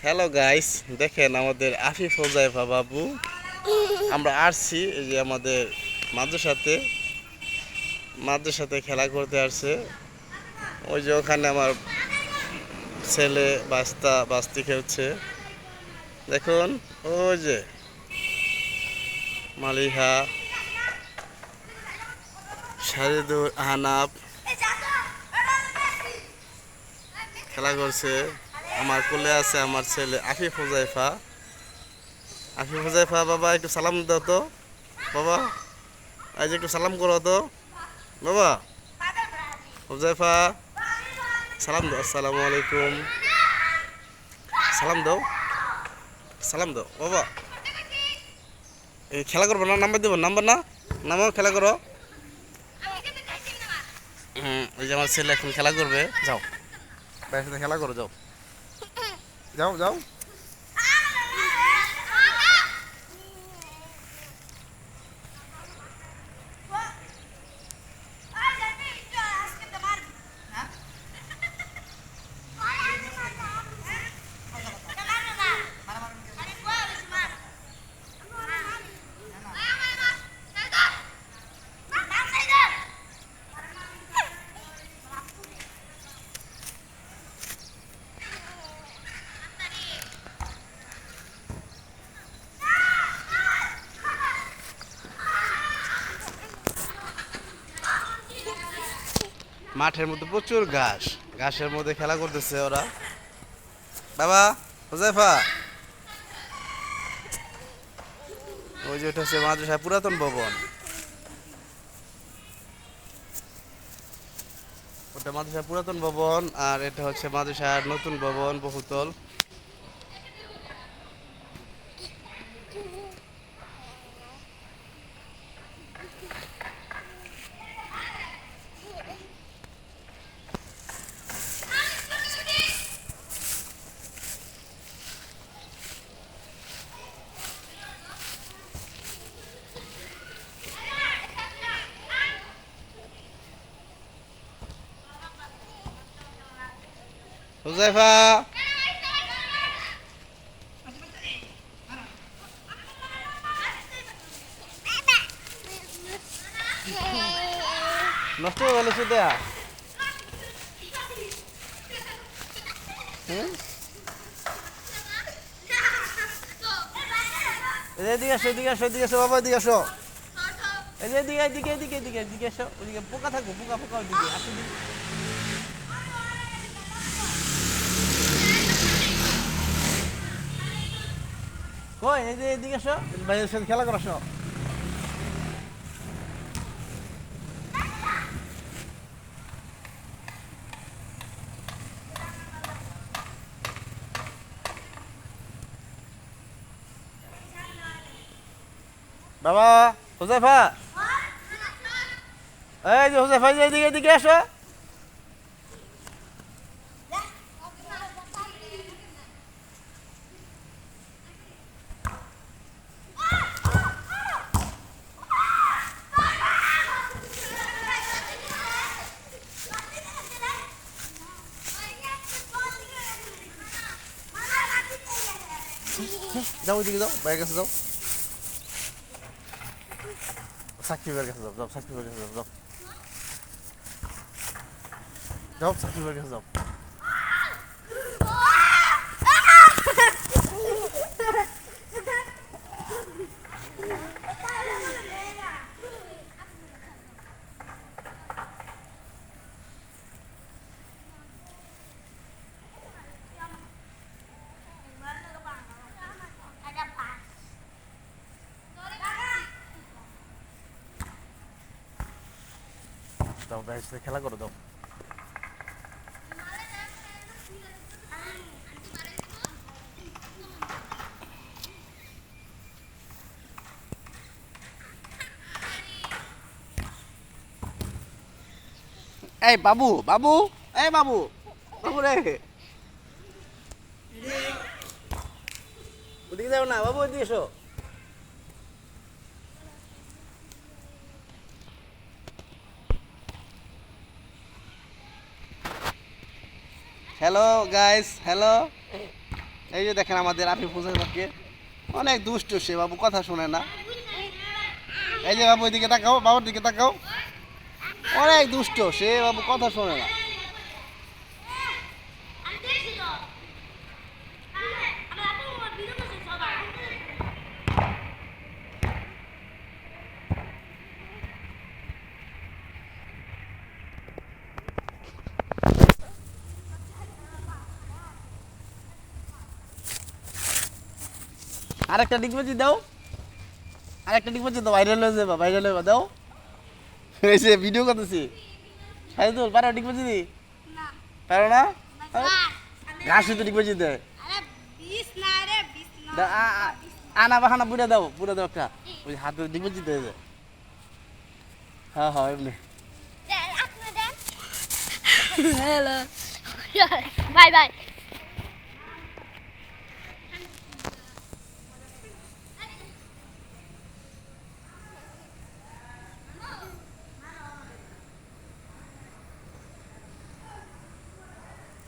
Hello guys, দেখেন আমাদের আফিফ হোজাইফা বাবু। আমরা আসছি এই যে আমাদের মাদ্রাসাতে খেলা করতে আসছে। ওই যে ওখানে আমার ছেলে বাস্তি খেলছে। দেখুন, ওই যে মালিহা, শাহিদুর আহনাব খেলা করছে। আমার কোলে আছে আমার ছেলে আফিফ হোজাইফা। বাবা একটু সালাম দাও তো। বাবা, এই যে একটু সালাম করো তো। বাবা হুজাইফা, সালাম দাও। আসসালামু আলাইকুম। সালাম দাও, সালাম দাও বাবা। এই খেলা করবো না, নাম্বার দেবো, নাম্বার না, নামো খেলা করো। ওই যে আমার ছেলে এখন খেলা করবে। যাও, ভাইয়ের সাথে খেলা করো, যাও যাও যাও। মাঠের মধ্যে প্রচুর ঘাসের মধ্যে খেলা করতেছে ওরা। বাবা হুজাইফা, ওই যে ওটা হচ্ছে মাদ্রাসা পুরাতন ভবন। ওটা মাদ্রাসা পুরাতন ভবন, আর এটা হচ্ছে মাদ্রাসার নতুন ভবন বহুতল। হুজাইফা, নষ্ট হয়ে গেল সেটা। হুম, এদিকে আসো, এদিকে আসো, এদিকে আসো বাবা, এদিকে আসো। এই যে এদিকে এদিকে এদিকে এদিকে এদিকে এসো। ওদিকে পোকা থাকবো, পোকা পোকা ওদিকে আসো এদিকে। কই এই যে এদিকে আসো, ভাইয়ের সাথে খেলা করো, আসো। বাবা হুজাইফা, এই যে হুজাইফা, এই যে এদিকে এদিকে আসো। যাও ওইদিকে যাও, ভাইয়ের কাছে যাও। সাকিব ভাইয়ের কাছে যাও, যাও সাকিব ভাইয়ের কাছে যাও, যাও যাও সাকিব ভাইয়ের কাছে যাও। যাও ভাইয়ের সাথে খেলা করো, যাও। এই বাবু, বাবু, এই বাবু, বাবু রে, ওদিকে যাও না বাবু, ওদিকে এসো। Hello guys, hello. এই যে দেখেন আমাদের আফিফ হুসাইনকে, অনেক দুষ্ট সে, বাবু কথা শোনে না। এই যে বাবু ওইদিকে তাকাও, বাবুর দিকে তাকাও, অনেক দুষ্ট সে, বাবু কথা শোনে না। আরেকটা ডিগবাজি দাও, আরেকটা ডিগবাজি দাও, ভাইরাল হয়ে যাবা, ভাইরাল হয়ে দাও। এই যে ভিডিও করতেছি। সাইদুল পারো ডিগবাজি দি? পারো না? ঘাস তো ডিগবাজি দেয়। আনা বাহানা বুড়ে দাও, বুড়ে দাও একটা, ওই হাতে ডিগবাজি দেয়। হ্যাঁ হ্যাঁ এমনি। Hello bye bye.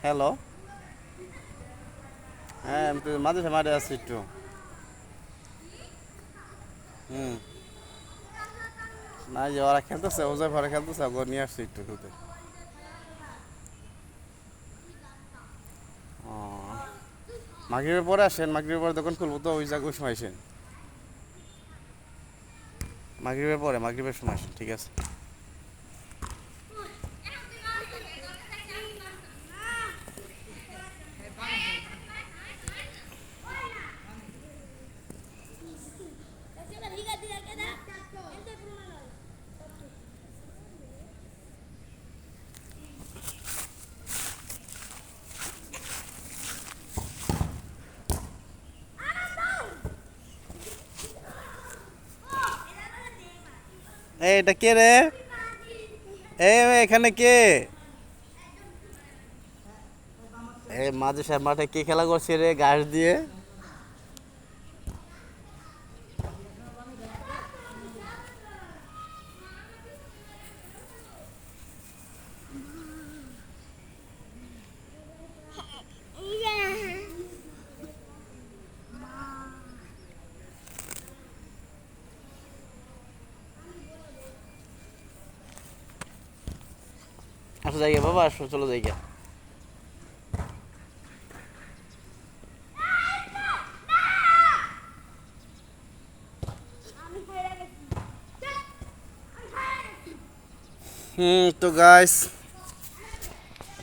হ্যালো, হ্যাঁ আমি তো মাঝে মাঠে আছি একটু। না যে ওরা খেলতেছে, ওজয় ঘরে খেলতেছে, ওগুলো নিয়ে আসছি একটু খেলতে। ও, মাগরিবের পরে আসেন, মাগরিবের পরে দোকান খুলবো তো, ওই জায়গায় ওই সময় আসেন। মাগরিবের পরে, মাগরিবের সময় আসেন, ঠিক আছে। এই এটা কে রে? এই এখানে কে? এই মাঝে সাহেব মাঠে কে খেলা করছে রে ঘাস দিয়ে? আসো জায়গা বাবা, আসো চলো জায়গা। তো গাইস,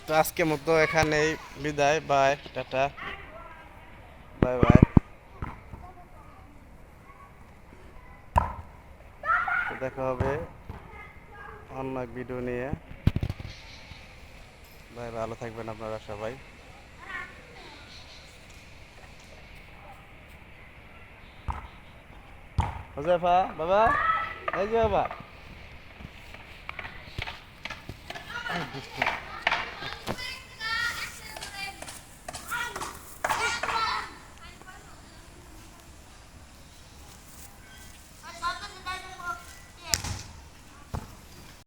তো আজকে মতো এখানেই বিদায়, বাই, টাটা, বাই বাই। তো দেখা হবে অন্য এক ভিডিও নিয়ে। বাই, ভালো থাকবেন আপনারা সবাই। হুজাইফা বাবা, এই যে বাবা।